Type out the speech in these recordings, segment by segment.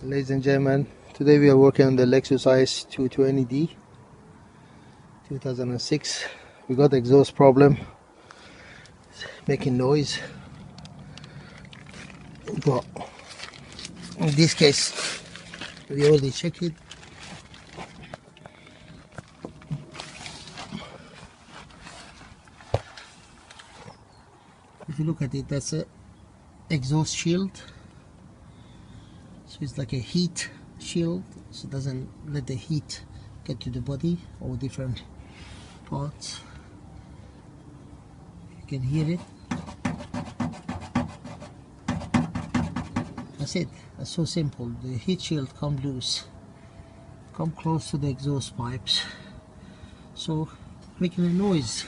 Ladies and gentlemen, today we are working on the Lexus IS220D 2006. We got exhaust problem, making noise, but in this case we already checked it. If you look at it, that's a exhaust shield, so it's like a heat shield, so it doesn't let the heat get to the body or different parts. You can hear it. That's it. That's so simple. The heat shield come loose, come close to the exhaust pipes, so making a noise.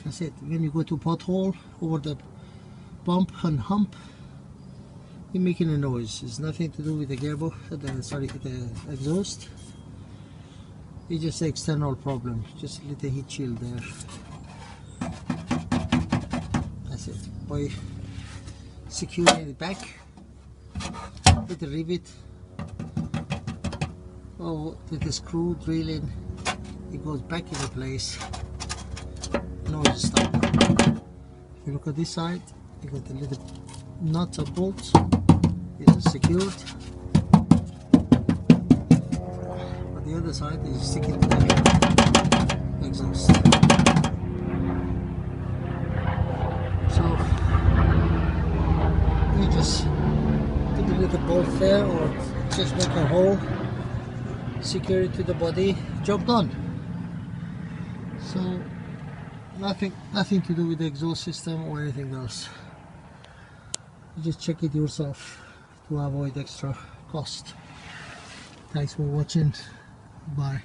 That's it. When you go to pothole over the bump and hump, you're making a noise. It's nothing to do with the gearbox, the exhaust. It's just an external problem. Just a little heat shield there. That's it. By securing it back with a rivet or with a screw drilling, it goes back into place. Noise stop. If you look at this side, you got the little nuts and bolts. It's secured. But the other side is sticking to the exhaust. So you just put a little bolt there, or just make a hole, secure it to the body, job done. So nothing to do with the exhaust system or anything else. You just check it yourself to avoid extra cost. Thanks for watching. Bye.